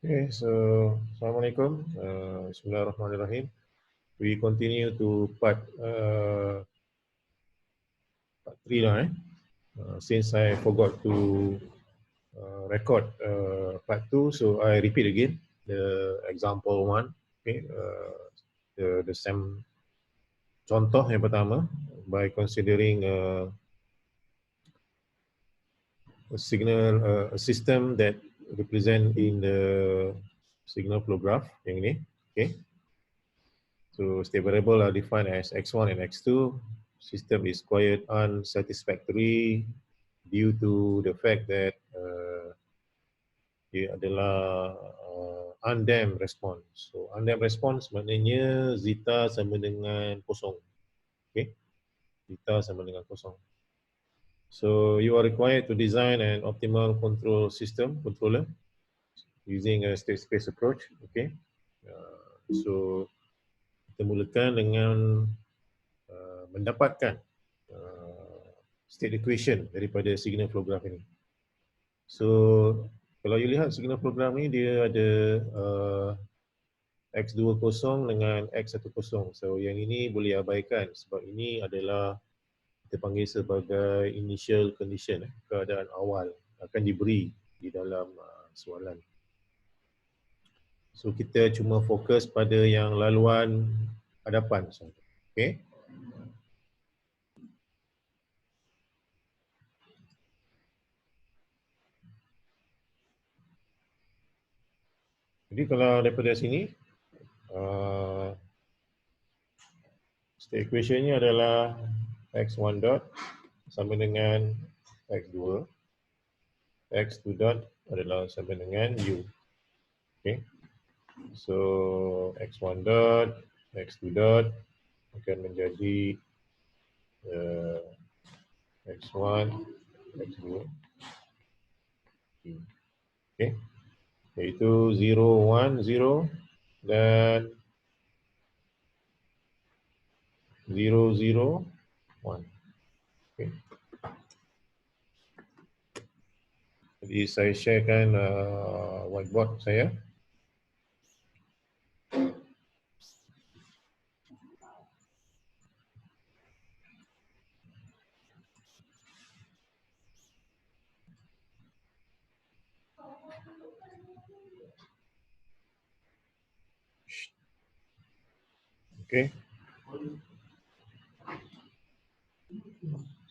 Okay, so Assalamualaikum. Bismillahirrahmanirrahim. We continue to part 3 now. Since I forgot to record part 2, so I repeat again the example 1. Okay, the same contoh yang pertama by considering a system that represent in the signal flow graph yang ini. Okay. So state variable are defined as x1 and x2. System is quite unsatisfactory due to the fact that dia adalah undamped response. So undamped response maknanya zeta sama dengan kosong. Okay, zeta sama dengan kosong. So you are required to design an optimal controller using a state space approach. Okay, so kita mulakan dengan mendapatkan state equation daripada signal flow graph ini. So kalau you lihat signal flow graph ni dia ada x20 dengan x10. So yang ini boleh abaikan sebab ini adalah kita panggil sebagai initial condition, keadaan awal akan diberi di dalam soalan. So kita cuma fokus pada yang laluan hadapan saja. Okay. Jadi kalau daripada sini state equation-nya adalah x1 dot sama dengan x2, x2 dot adalah sama dengan u. Okay. So x1 dot, x2 dot akan menjadi x1, x2. Okay. Iaitu 0, 1, 0 dan 0, 0, 1. Okay. Jadi saya sharekan whiteboard saya. Okay.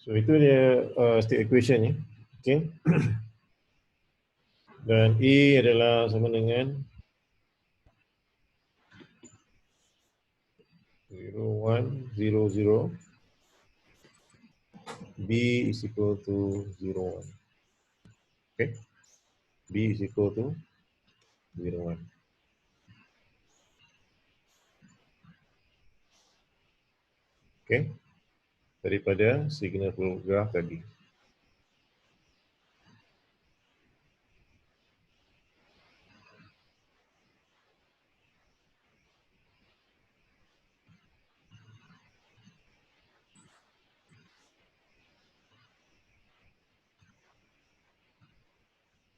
So itu dia state equation ni. Okay. Dan E adalah sama dengan 0, 1, 0, 0. B is equal to 0, 1. Okay. B is equal to 0, 1. Okay. Daripada signal flow graph tadi.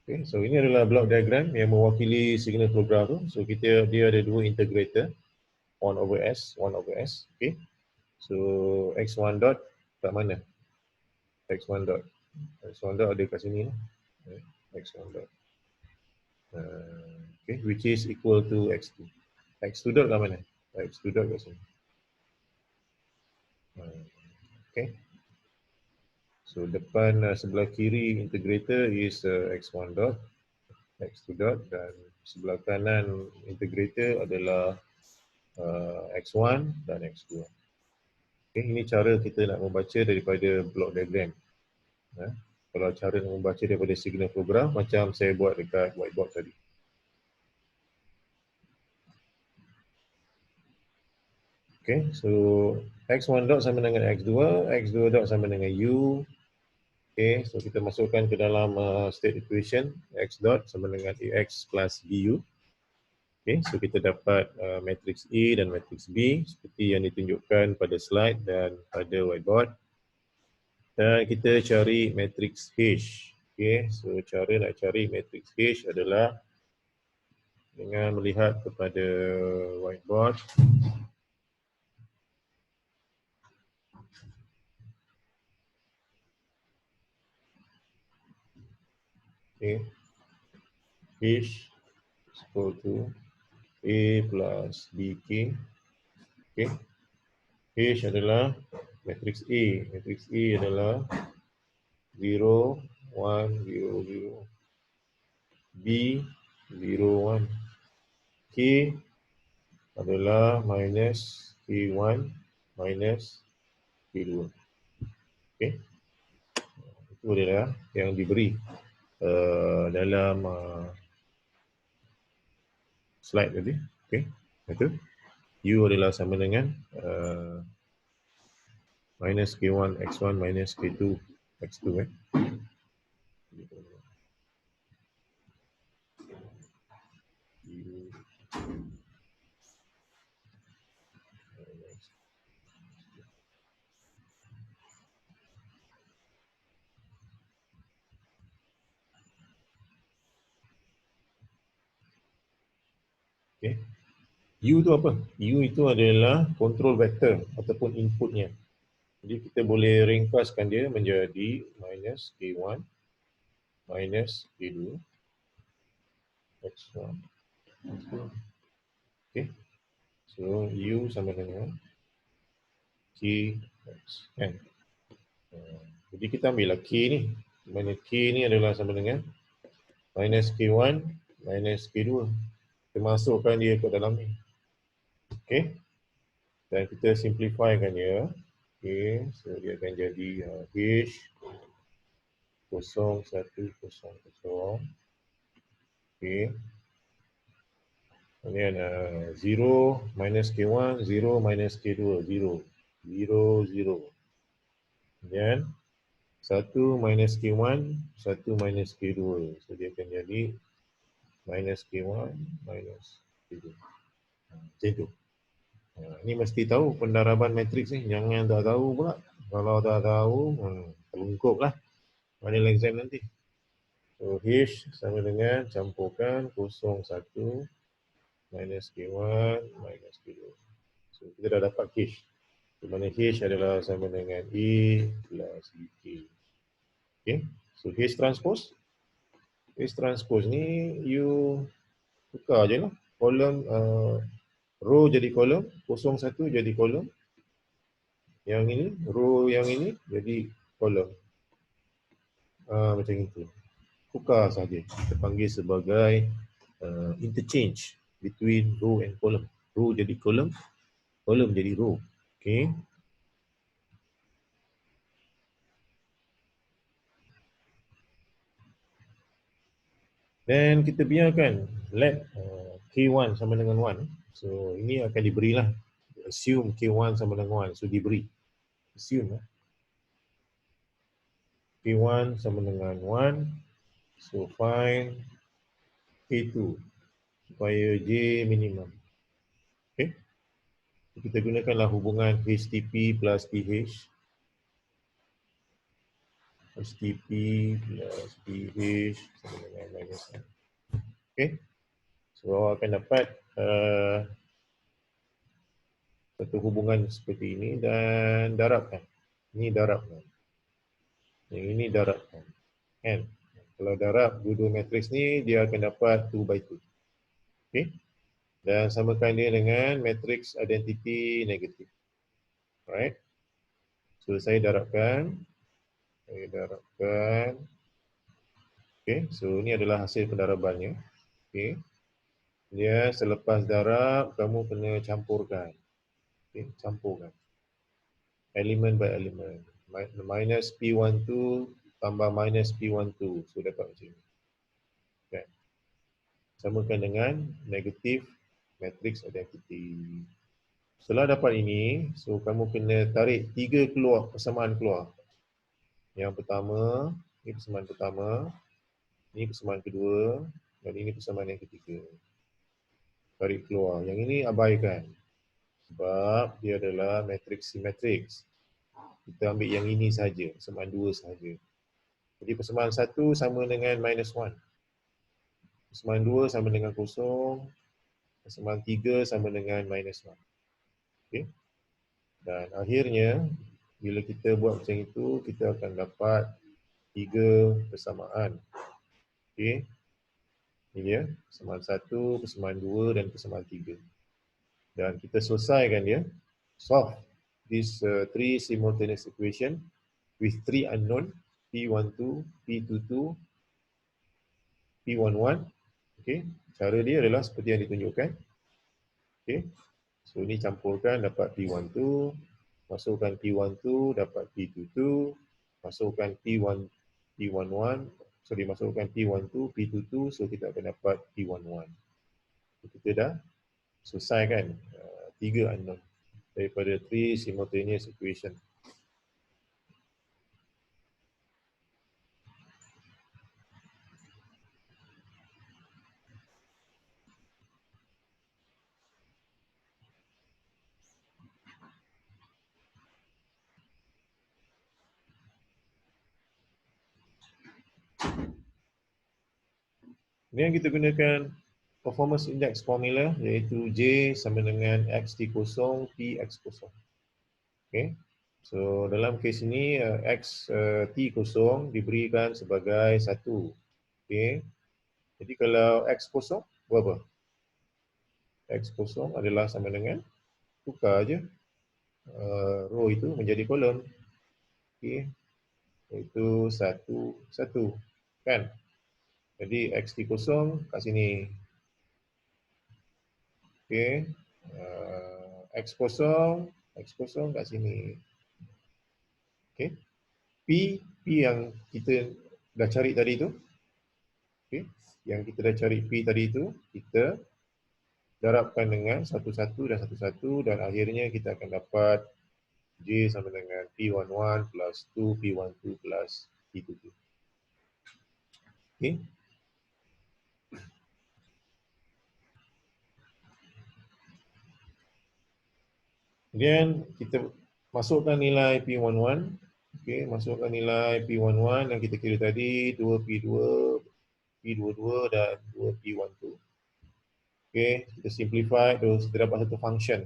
Okay, so ini adalah block diagram yang mewakili signal flow graph tu. So dia ada dua integrator, 1 over S, 1 over S. Okay. So x1 dot kat mana? X1 dot. X1 dot ada kat sini. X1 dot. Okay, which is equal to x2. X2 dot kat mana? X2 dot kat sini. Okay. So depan sebelah kiri integrator is x1 dot, x2 dot, dan sebelah kanan integrator adalah x1 dan x2. Okay, ini cara kita nak membaca daripada block diagram. Kalau cara nak membaca daripada signal flow graph macam saya buat dekat whiteboard tadi. Okay, so x1 dot sama dengan x2, x2 dot sama dengan u. Okay, so kita masukkan ke dalam state equation, x dot sama dengan ax plus bu. Okay, so kita dapat matrix E dan matrix B seperti yang ditunjukkan pada slide dan pada whiteboard. Dan kita cari matrix H. Okay, so cara nak cari matrix H adalah dengan melihat kepada whiteboard. Okay. H is equal to A plus BK. Okay. H adalah matrix A. Matrix A adalah 0, 1, 0, 0. B, 0, 1. K adalah minus K1 minus K2. Okay. Itu adalah yang diberi dalam slide tadi. Okay. Itu U adalah sama dengan minus K1 X1 minus K2 X2. Okay. U itu apa? U itu adalah control vector ataupun inputnya. Jadi kita boleh ringkaskan dia menjadi minus K1 minus K2 X1. Okay. So U sama dengan K X N. Jadi kita ambillah K ni. Di mana K ni adalah sama dengan minus K1 minus K2. Kita masukkan dia ke dalam ni. Okay. Dan kita simplifykan dia. Okay. So dia akan jadi H 0, 1, 0, 0. Okay. Kemudian 0 minus K1, 0 minus K2, 0. 0, 0. Kemudian 1 minus K1, 1 minus K2. So dia akan jadi minus K1 minus K2. Macam itu. Ini mesti tahu pendaraban matriks ni. Jangan tak tahu pula. Kalau tak tahu, terlungkup lah final exam nanti. So H sama dengan campurkan 0, 1 minus K1 minus K2. So kita dah dapat H. Di mana H adalah sama dengan A plus BK. Okay. So H transpose. H transpose ni you tukar je lah. Kolom row jadi kolom, 01 jadi kolom. Yang ini, row yang ini jadi kolom. Macam itu. Tukar saja. Kita panggil sebagai interchange between row and column. Row jadi kolom, kolom jadi row. Okay. Dan kita biarkan let K1 sama dengan 1. So ini akan diberilah. Assume K1 sama dengan 1. So diberi. Assume K1 sama dengan 1. So find K2 supaya J minimum. Okay. Kita gunakanlah hubungan HTP plus PH. HTP plus PH sama dengan minus 1. Okay. So akan dapat satu hubungan seperti ini dan darabkan. Ini darabkan. Yang ini darabkan. Kan? Kalau darab dua-dua matriks ni, dia akan dapat 2 by 2. Okay. Dan samakan dia dengan matriks identity negatif. Alright. So saya darabkan. Saya darabkan. Okay. So ini adalah hasil pendarabannya. Okay. Dia selepas darab, kamu kena campurkan. Okay. Campurkan. Elemen by elemen. Minus P12 tambah minus P12. So dapat macam ni. Okay. Samakan dengan negatif matrix identity. Setelah dapat ini, so kamu kena tarik 3 keluar, persamaan keluar. Yang pertama, ini persamaan pertama, ini persamaan kedua, dan ini persamaan yang ketiga. Tarik keluar. Yang ini abaikan. Sebab dia adalah matrix simetrix. Kita ambil yang ini saja, persamaan 2 saja. Jadi persamaan 1 sama dengan minus 1. Persamaan 2 sama dengan kosong, persamaan 3 sama dengan minus 1. Okay. Dan akhirnya, bila kita buat macam itu, kita akan dapat 3 persamaan. Okay. Ini dia, persamaan 1, persamaan 2 dan persamaan 3. Dan kita selesaikan dia, solve this 3 simultaneous equation with 3 unknown, P12, P22, P11. Okay. Cara dia adalah seperti yang ditunjukkan. Okay. So ini campurkan dapat P12, masukkan P12 dapat P22, masukkan P11, masukkan P12, P22, so kita akan dapat P11. Kita dah selesaikan 3 unknown daripada 3 simultaneous equation. Kemudian kita gunakan performance index formula iaitu J sama dengan X T0 P X0. Okay. So dalam kes ini X T0 diberikan sebagai 1. Okay. Jadi kalau X0 berapa? X0 adalah sama dengan tukar je row itu menjadi kolom. Okay. Iaitu 1, 1. Kan? Jadi X0 kat sini. Okay. X0 kat sini. Okay. P yang kita dah cari tadi tu. Okay. Yang kita dah cari P tadi tu, kita darabkan dengan 1, 1 dan 1, 1 dan akhirnya kita akan dapat J sama dengan P11 plus 2 P12 plus P22. Okay. Kemudian kita masukkan nilai P11. Okay, masukkan nilai P11 yang kita kira tadi 2P2, P22 dan 2P12. Okay, kita simplify terus kita dapat satu function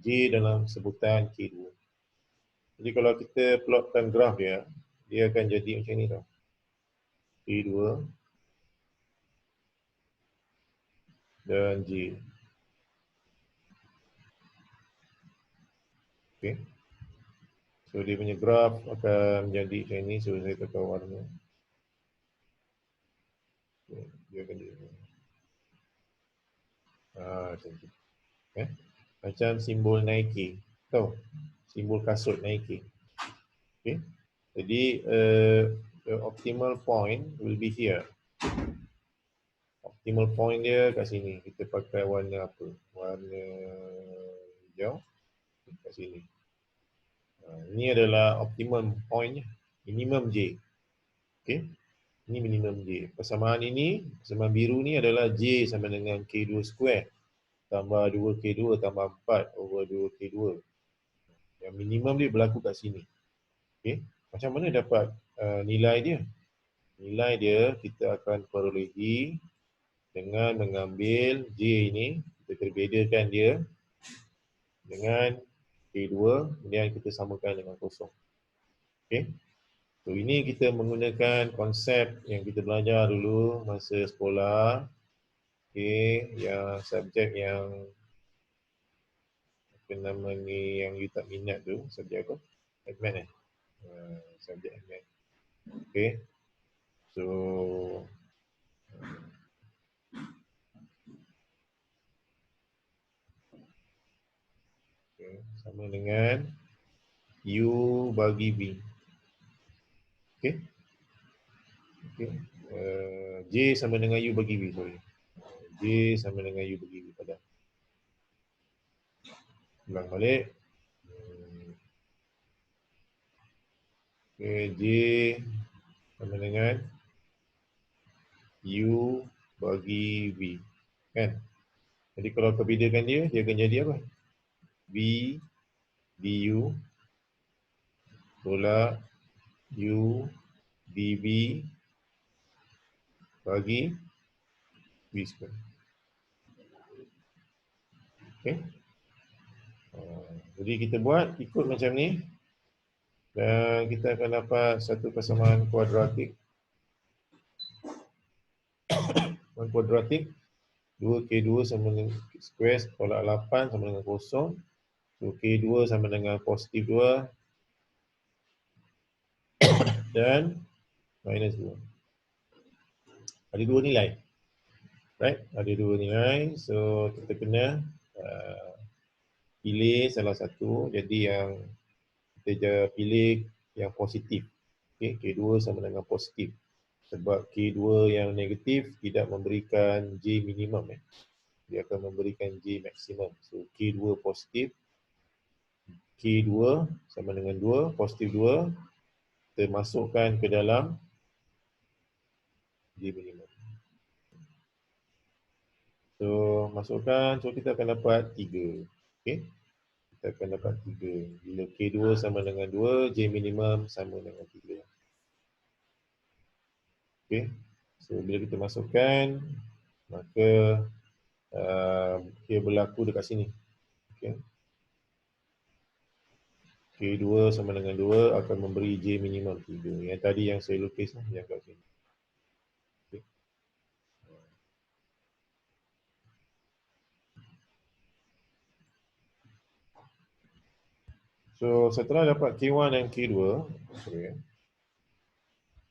J dalam sebutan K2. Jadi kalau kita plotkan graf dia, dia akan jadi macam ni tau. K2 dan J. Okay. So dia punya graf akan menjadi macam ni. So saya tukar warna. Okay. Dia akan jadi macam tu. Okay. Macam simbol Nike. Tahu? Simbol kasut Nike. Okay. Jadi the optimal point will be here. Optimal point dia kat sini. Kita pakai warna apa? Warna hijau. Kat sini. Ini adalah optimum point, minimum J. Okay. Ini minimum J. Persamaan ini, persamaan biru ni adalah J sama dengan K2 square tambah 2K2 tambah 4 over 2K2. Yang minimum dia berlaku kat sini. Okay. Macam mana dapat nilai dia? Nilai dia kita akan perolehi dengan mengambil J ini, kita terbedakan dia dengan K2, kemudian kita samakan dengan kosong. Okay. So ini kita menggunakan konsep yang kita belajar dulu masa sekolah. Okay, yang subjek yang apa nama ni yang you tak minat tu, subjek apa? Admat subjek admat. Okay. So okay, sama dengan U bagi B. Okay. Okay. J sama dengan U bagi B, sorry. J sama dengan U bagi B pada. Ulang balik. Okay, J sama dengan U bagi V. Kan? Jadi kalau kau bedakan dia, dia akan jadi apa? V du tolak U dV bagi V square. Okay. Jadi kita buat ikut macam ni dan kita akan dapat satu persamaan kuadratik. Kuadratik 2K2 sama dengan square tolak 8 sama dengan kosong. So K2 sama dengan positif 2 dan minus 2. Ada dua nilai. Right? Ada dua nilai. So kita kena pilih salah satu. Jadi yang kita pilih yang positif. Okay, K2 sama dengan positif. Sebab K2 yang negatif tidak memberikan J minimum. Dia akan memberikan J maksimum. So K2 positif. K2 sama dengan 2, positif 2. Kita masukkan ke dalam J minimum. So masukkan, so kita akan dapat 3. Okay. Kita akan dapat 3. Bila K2 sama dengan 2, J minimum sama dengan 3. Okay. So bila kita masukkan, maka dia berlaku dekat sini. Okay. K2 sama dengan 2 akan memberi J minimum 3. Yang tadi yang saya lukis yang kat sini. Okay. So setelah dapat K1 dan K2,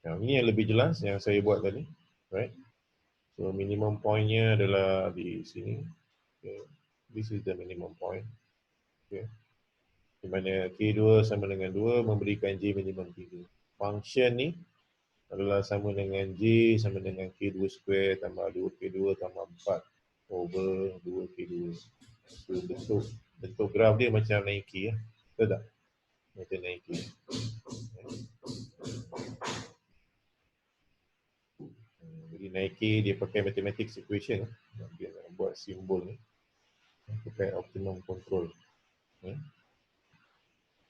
yang ini yang lebih jelas yang saya buat tadi, right? So minimum pointnya adalah di sini. Okay. This is the minimum point. Okay. Di mana K2 sama dengan 2 memberikan J minimum 3. Function ni adalah sama dengan J sama dengan K2 square tambah 2K2 tambah 4 over 2K2. So bentuk graf dia macam Nike. Betul tak? Macam Nike. Jadi Nike dia pakai mathematics equation. Dia nak buat simbol ni. Pakai optimum control.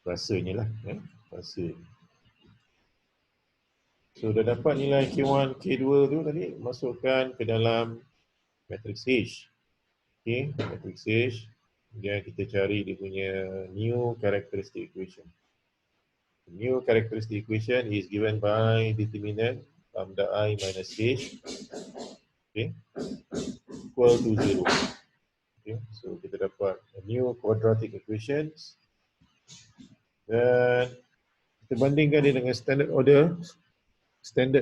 Rasanya lah. Rasa. So dah dapat nilai K1, K2 tu tadi, masukkan ke dalam matrix H. Okay, matrix H. Kemudian kita cari dia punya new characteristic equation. The new characteristic equation is given by determinant lambda I minus H, okay, equal to 0. Okay, so kita dapat a new quadratic equations. Dan kita bandingkan dia dengan standard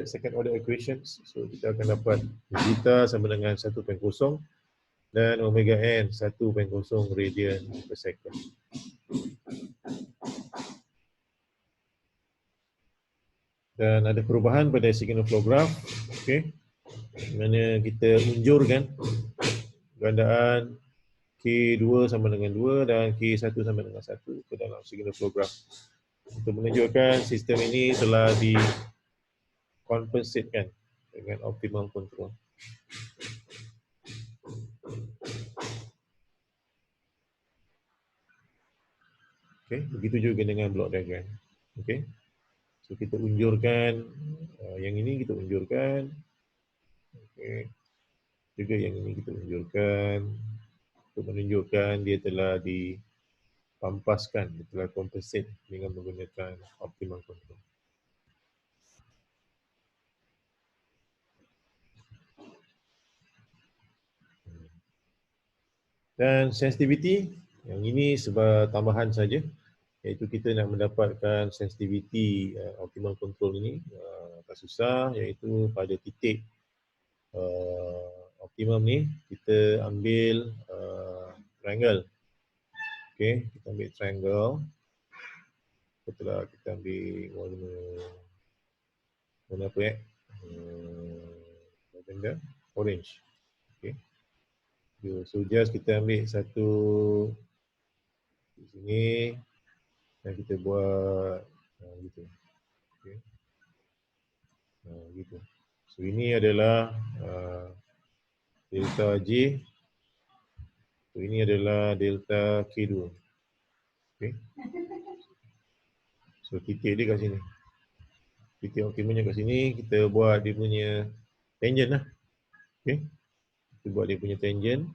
second order equations. So kita akan dapat zeta sama dengan 1.0 dan omega n 1.0 radian per second. Dan ada perubahan pada signal flow graph, okay, mana kita unjurkan gandaan K2 sama dengan 2 dan K1 sama dengan 1 ke dalam signal flow graph untuk menunjukkan sistem ini telah dikompensatekan dengan optimum control. Okay, begitu juga dengan block diagram. Okay. So kita unjurkan yang ini kita unjurkan. Okay. Juga yang ini kita unjurkan untuk menunjukkan dia telah dipampaskan, dia telah compensate dengan menggunakan optimum control. Dan sensitivity yang ini sebab tambahan saja, iaitu kita nak mendapatkan sensitivity optimum control ini tak susah, iaitu pada titik optimum ni kita ambil triangle. Okay, kita ambil triangle. Setelah kita ambil warna apa warna orange. Okay. So just kita ambil satu di sini dan kita buat gitu. Okay. Gitu. So ini adalah delta J. So ini adalah delta K2. Okay. So titik dia kat sini. Titik optimumnya kat sini, kita buat dia punya tangent lah. Okay. Kita buat dia punya tangent.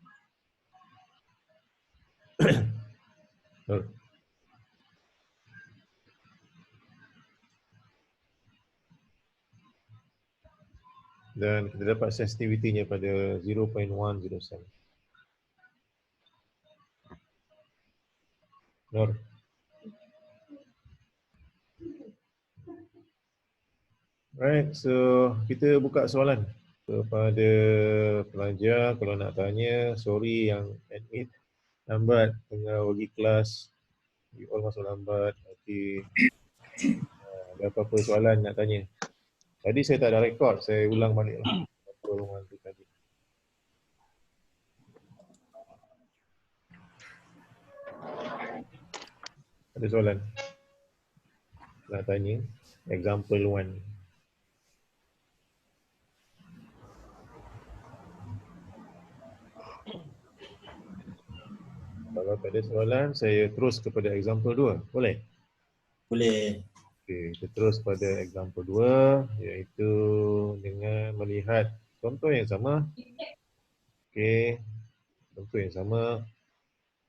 Dan kita dapat sensitivity-nya pada 0.107. Nur. Right, so kita buka soalan kepada pelajar. Kalau nak tanya, sorry yang admit lambat tengah bagi kelas, you all masuk lambat. Okay. Ada apa-apa soalan nak tanya? Tadi saya tak ada rekod, saya ulang balik lah. Apa ruangan tu tadi. Ada soalan nak tanya? Example 1. Kalau tak ada soalan, saya terus kepada example 2. Boleh? Boleh. Okey, kita terus pada example 2, iaitu dengan melihat contoh yang sama. Okey, contoh yang sama.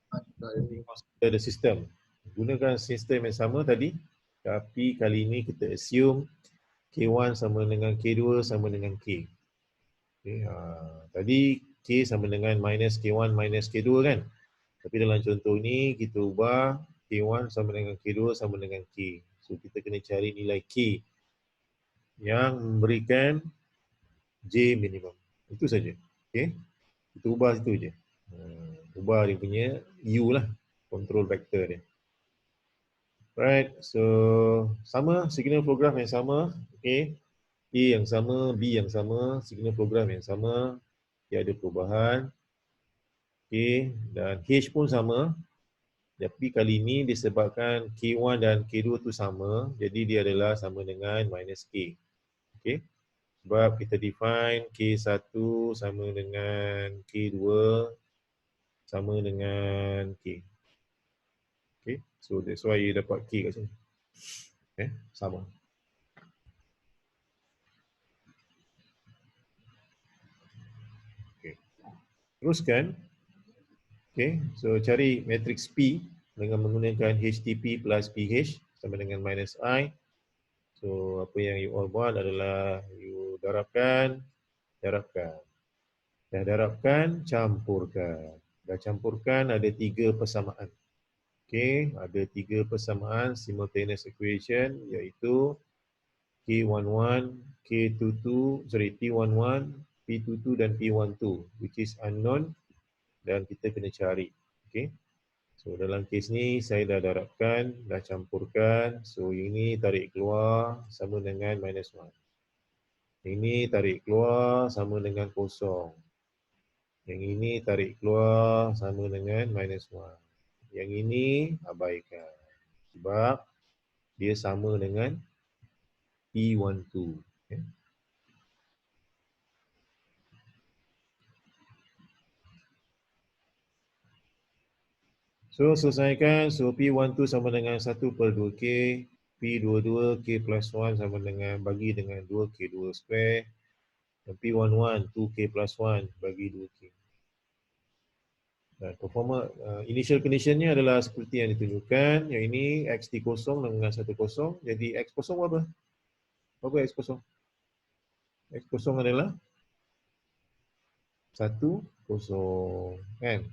Kita ada sistem. Gunakan sistem yang sama tadi, tapi kali ini kita assume K1 sama dengan K2 sama dengan K. Okay, tadi K sama dengan minus K1 minus K2 kan? Tapi dalam contoh ni kita ubah K1 sama dengan K2 sama dengan K. So kita kena cari nilai K yang memberikan J minimum. Itu saja. Okay? Kita ubah situ je. Ubah dia punya U lah. Control vector dia. Right. So sama signal flow graph yang sama. Okay. A yang sama, B yang sama, signal flow graph yang sama. Tiada perubahan. Okay. Dan H pun sama. Tapi kali ini disebabkan K1 dan K2 tu sama, jadi dia adalah sama dengan minus K. Okay. Sebab kita define K1 sama dengan K2 sama dengan K. Okay. So that's why you dapat K kat sini. Okay. Sama. Okay. Teruskan. Okay. So cari matrix P dengan menggunakan HTP plus PH sama dengan minus I. So apa yang you all buat adalah you darabkan. Dah darabkan, campurkan. Dah campurkan, ada 3 persamaan. Okey, ada 3 persamaan simultaneous equation, iaitu K11, K22, sorry, P11, P22 dan P12, which is unknown dan kita kena cari. Okey. So dalam kes ni saya dah darabkan, dah campurkan. So ini tarik keluar sama dengan minus 1. Ini tarik keluar sama dengan kosong. Yang ini tarik keluar sama dengan minus 1. Yang ini abaikan. Sebab dia sama dengan P12. Okay. So selesaikan. So P12 sama dengan 1/2K. P22 K plus 1 sama dengan bagi dengan 2K2 square. Dan P11 2K plus 1 bagi 2K. Dan performa initial conditionnya adalah seperti yang ditunjukkan. Yang ini X di kosong dengan 1 kosong. Jadi X kosong apa? Apa X kosong? X kosong adalah 1 kosong kan.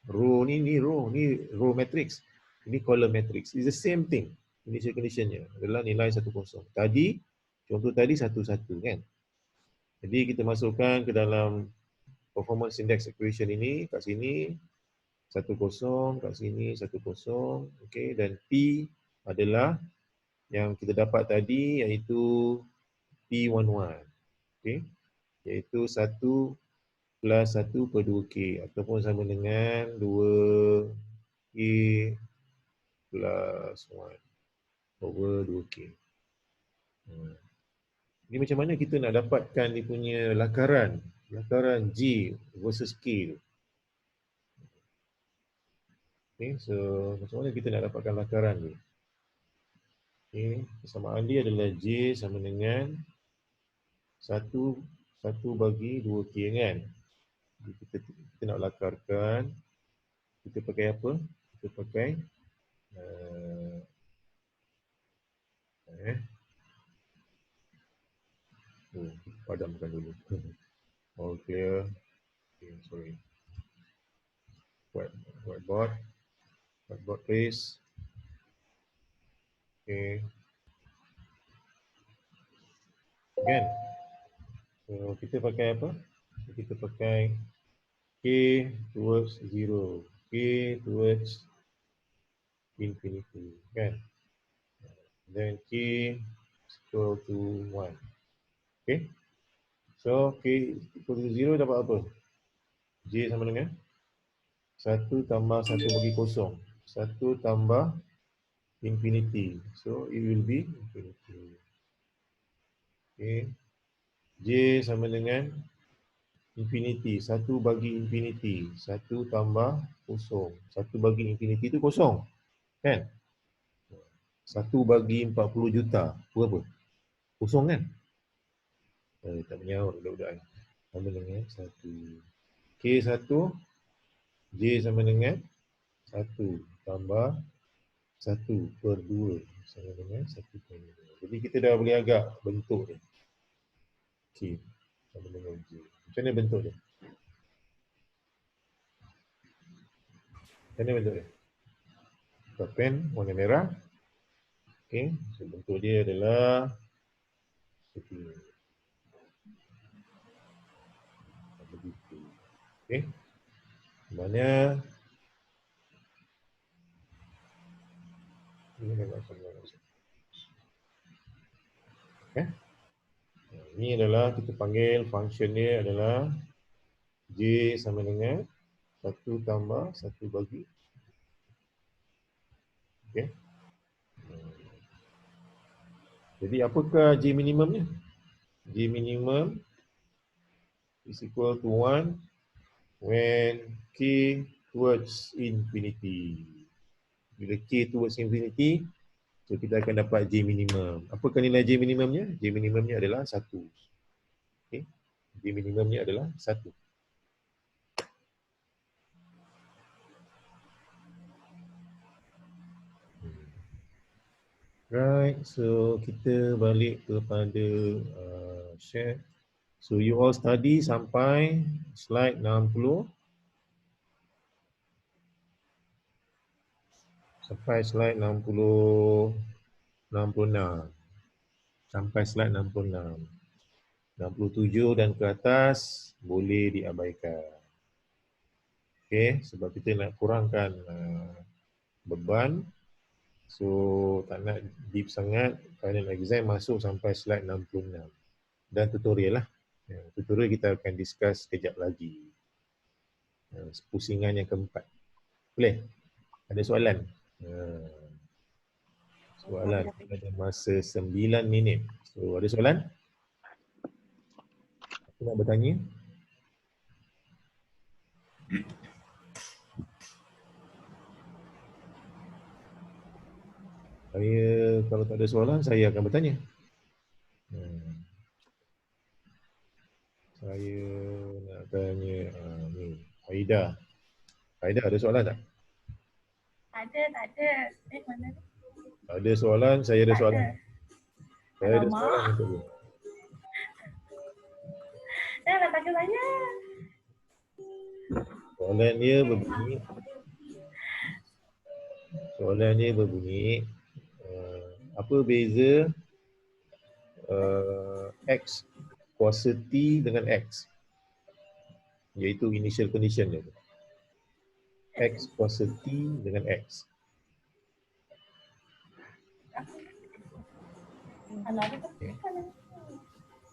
Row ni row matrix. Ini column matrix. It's the same thing. Initial conditionnya adalah nilai 1 kosong. Tadi contoh tadi 1 1 kan. Jadi kita masukkan ke dalam performance index equation ini, kat sini 1 kosong, kat sini 1 kosong, okey, dan P adalah yang kita dapat tadi iaitu P11. Okey. Iaitu 1 plus 1/2K ataupun sama dengan 2K plus 1 over 2K. Ini macam mana kita nak dapatkan dia punya lakaran J versus K tu. Okay, so macam mana kita nak dapatkan lakaran ni? Okay, persamaan dia adalah J sama dengan 1 bagi 2K kan. Kita nak lakarkan, kita pakai apa? Kita pakai padamkan dulu. All clear. Okay, sorry. Whiteboard please. Okay. Again. So kita pakai apa? Kita pakai K towards 0. K towards infinity. Kan? Then K equal to 1. Okay. So K equal to 0 dapat apa? J sama dengan 1 tambah 1 bagi kosong. 1 tambah infinity. So it will be infinity. Okay. J sama dengan infinity. 1 bagi infinity. 1 tambah kosong. 1 bagi infinity itu kosong. Kan? 1 bagi 40 juta. Berapa? Kosong kan? Tak menyaut budak-budak. Sama dengan 1. K1. J sama dengan 1 tambah 1 per 2 sama dengan 1 per 2. Jadi kita dah boleh agak bentuk ni. K sama dengan J. Macam mana bentuk dia? Macam mana bentuk dia? Pen warna merah. Okay. So bentuk dia adalah seperti ini. Begitu. Okay. Mana ini memang sama. Okay. Ini adalah kita panggil function dia adalah J sama dengan 1 tambah 1 bagi. Okay. Jadi apakah J minimum ni? J minimum is equal to 1 when K towards infinity. Bila K towards infinity, so kita akan dapat J minimum. Apakah nilai J minimumnya? J minimumnya adalah 1. Okay. J minimumnya adalah 1. Right, so kita balik kepada share. So you all study sampai slide 60. Sampai slide 66. Sampai slide 66. 67 dan ke atas boleh diabaikan. Okay, sebab kita nak kurangkan beban. So tak nak deep sangat, final exam masuk sampai slide 66. Dan tutorial lah. Tutorial kita akan discuss kejap lagi. Pusingan yang keempat. Boleh? Ada soalan? Soalan. Ada masa 9 minit. So ada soalan? Aku nak bertanya. Kalau tak ada soalan, saya akan bertanya. Saya nak tanya ni, Aida. Aida ada soalan tak? Ada. Mana? Ada soalan, saya ada soalan. Saya ada Alamak. soalan untuk you. Nak tanya saya. Soalan dia berbunyi, apa beza X kuasa T dengan X? Iaitu initial condition dia. X kuasa T dengan X.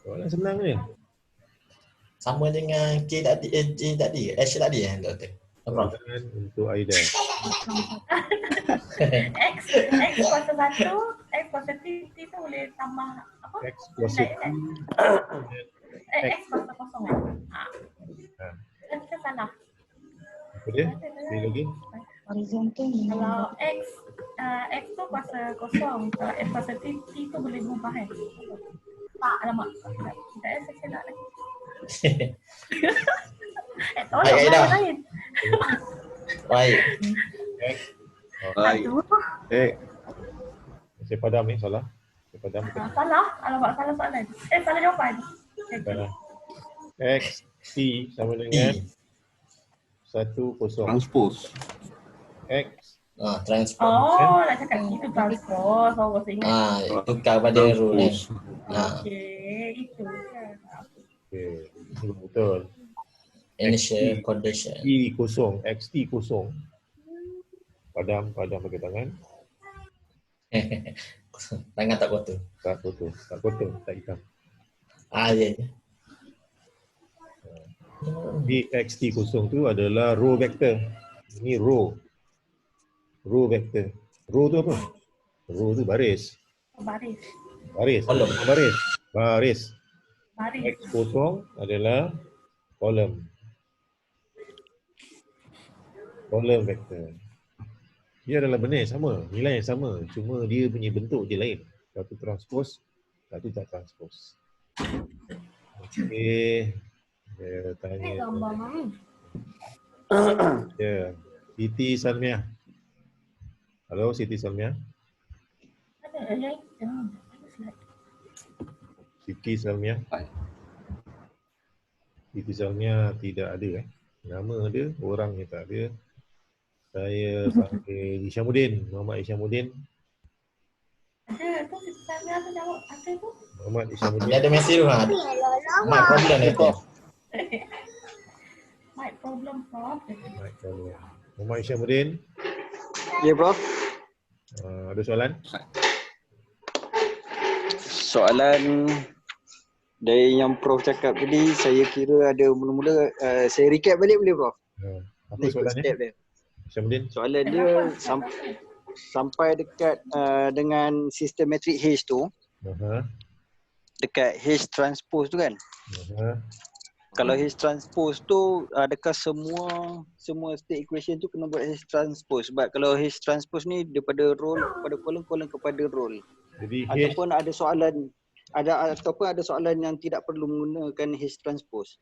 Soalan senang je. Sama dengan K tadi, J tadi, H tadi doktor. Soalan untuk Aida. X kuasa 1, X kuasa T tu boleh tambah apa? X kuasa T X kuasa kosong kan? Kita salah. Apa dia? Sekali lagi. Kalau X tu kuasa kosong, kalau X kuasa T tu boleh berubah kan? Alamak. Saya salah lagi. Baik, Aida. lain. Baik. X. Baik. Aduh. Saya padam ni salah. Saya padam. Salah. Alamak, salah soalan. Salah jawapan. Salah. X, T sama dengan 10. Transpose. X, Transport. Oh, nak cakap itu transpose. Oh, saya ingat. Tukar pada rule ni. Okey, itu kan. okay. Betul. Initial condition. T kosong, XT kosong. Padam pakai tangan. Tangan tak kotor. Tak kotor, tak hitam. Ya. Di XT kosong tu adalah row vector. Ini row vector. Row tu apa? Row tu baris. Baris. Kolom. Baris. Baris. X kosong adalah kolom. Kolom vector. Dia adalah benda yang sama, nilai yang sama. Cuma dia punya bentuk je lain. Satu transpose, satu tak transpose. Okey. Dia tanya. Ya. Siti Salmiah. Halo Siti Salmiah. Ada yang Siti Salmiah. Siti Salmiah tidak ada Nama dia, orangnya tak ada. Saya panggil Isyamuddin, Muhammad Isyamuddin. ada tu saya tu jawab ada tu. Muhammad Dia Isyamuddin. ada mesej tu. Mic problem dia tu. Mic problem. Muhammad Isyamuddin. Ya, Prof. Ada soalan? Soalan dari yang Prof cakap tadi, saya kira ada mula-mula, saya recap balik boleh, Prof? Apa soalannya? Isyamuddin? Soalan dia sampai dekat dengan sistem metrik H tu, dekat H transpose tu kan? Kalau H transpose tu, adakah semua state equation tu kena buat H transpose? Sebab kalau H transpose ni daripada role kepada kolom kepada role. Jadi Ataupun ada soalan yang tidak perlu menggunakan H transpose.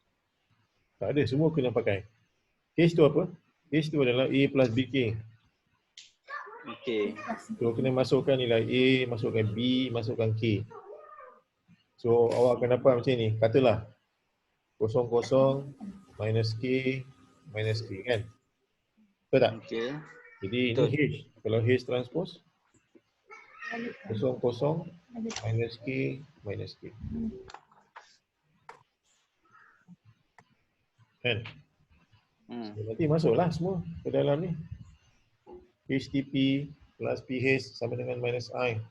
tak ada, semua kena pakai. H tu apa? H tu adalah A plus BK. Okey. So kena masukkan nilai A, masukkan B, masukkan K. So awak akan dapat macam ni, katalah 00 minus K kan? Betul tak? Okey. Jadi ini Betul. H. Kalau H transpose 00 minus K. Kan? Nanti masuklah semua ke dalam ni. HTP plus PH sama dengan minus I.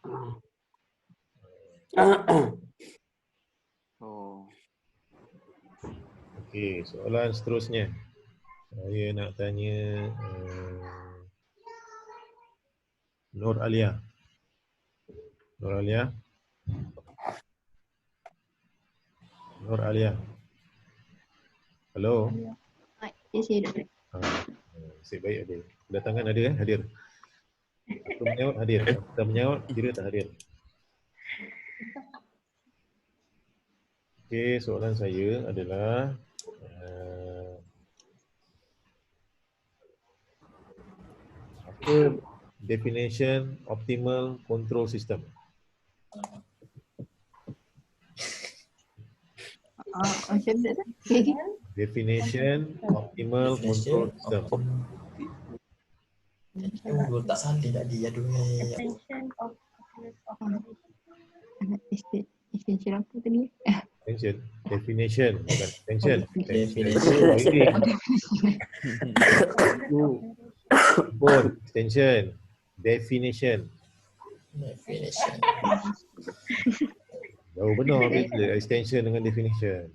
Oh. Okey, soalan seterusnya. Saya nak tanya Nur Alia. Hello. Saya ada. Nasib baik ada. Kedatangan ada hadir. Aku menjawab hadir. Tak menjawab kira tak hadir. Okey, soalan saya adalah apa definition optimal control system? Macam mana tu? Definition optimal control system. Tak salih tadi. Aduh. Extension of Extension apa tadi? Definition bukan extension. Extension. Definition. Jauh benar beza extension dengan definition.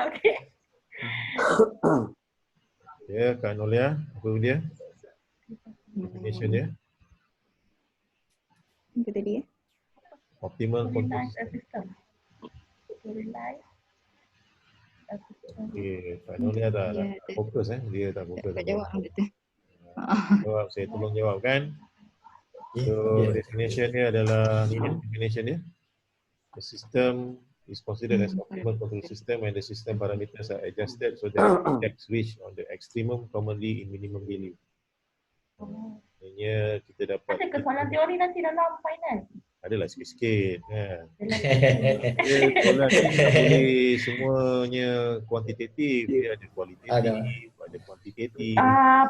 Okey. Ya, Kak Nolia, apa dia? Definition dia? Apa tadi? Optimal control Realize a system. system. To realize a system. Okey, Kak Nolia tak fokus dia tak fokus. Tak jawab betul. Jawab, saya tolong jawab kan. So definition dia adalah ni definition dia. A system is considered as optimal control system when the system parameters are adjusted so that index reach on the extremum commonly in minimum value. Maksudnya kita dapat Ada kesalahan teori nanti dalam finance? adalah sikit-sikit kan. Adalah Dia soalan ni tak boleh semuanya kuantitatif, dia ada kualitatif, ada kuantitatif.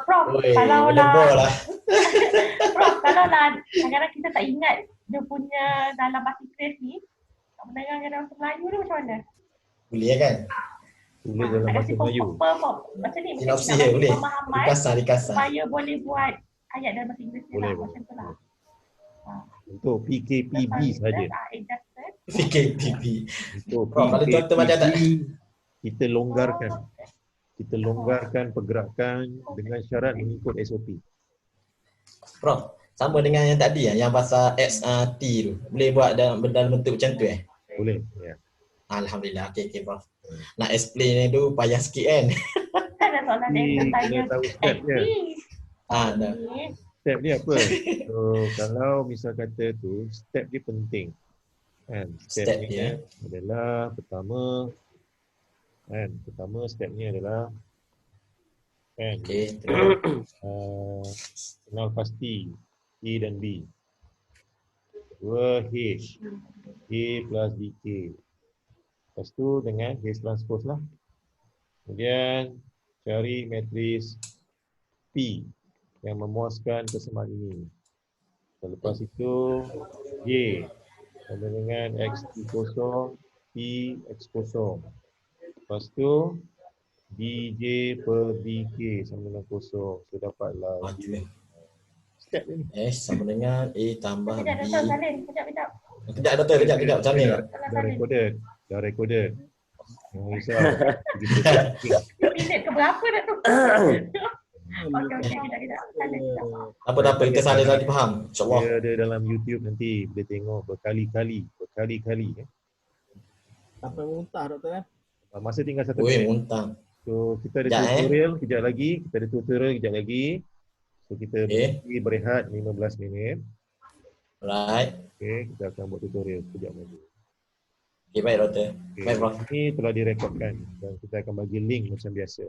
Prof, Oi, kalau menebur lah lah. Prof, kalau lah kadang-kadang kita tak ingat dia punya dalam bahasa Inggeris ni, nak menerangkan dalam bahasa Melayu ni macam mana? Boleh kan? Tulis dalam bahasa Melayu. Macam ni, Sinopsis nak dia bagi boleh. pemahaman Dikasar. supaya boleh buat ayat dalam bahasa Inggeris ni Boleh, lah, boleh. macam tu lah. Untuk PKPB saja. Adjusted. PKPP. Untuk Prof, ada contoh macam tak? kita longgarkan. Kita longgarkan pergerakan dengan syarat mengikut SOP. Prof, sama dengan yang tadi yang pasal XT tu. Boleh buat dalam bentuk macam tu Boleh, ya. Alhamdulillah. Okey Prof. Nak explain tu payah sikit kan? Kan ada soalan yang kita tanya. Kena tahu step dia. Dah. Step dia apa? So, kalau misal kata tu, step dia penting. Kan? Step Stepnya dia. adalah pertama, kan? Pertama stepnya adalah kan? Okey. Kenal pasti E dan B. Kedua H. A plus DK. Lepas tu dengan H transpose lah. Kemudian cari matris P yang memuaskan kesamaan ini. Lepas itu Y sama dengan X0 P X0. Lepas tu DJ per DK sama dengan kosong. So dapatlah step ni. Sama dengan A tambah Sekejap, B. Dr. Salim. Sekejap. Kejap Doktor, kejap. Macam ni. Dah recorded. Dah recorded. Jangan risau. Minit ke berapa dah tu? Okey, kejap. Salim. Apa-apa, kita saling lagi faham. InsyaAllah. Dia ada dalam YouTube nanti boleh tengok berkali-kali. Sampai muntah doktor kan? Masa tinggal 1 Oi, minit. muntah. So kita ada Sekejap, tutorial kejap lagi. Kita ada tutorial kejap lagi. So kita berhenti berehat 15 minit. Right. Okay, kita akan buat tutorial kejap lagi. Okay, baik Doktor. Okay. Baik Prof. Ini telah direkodkan dan kita akan bagi link macam biasa.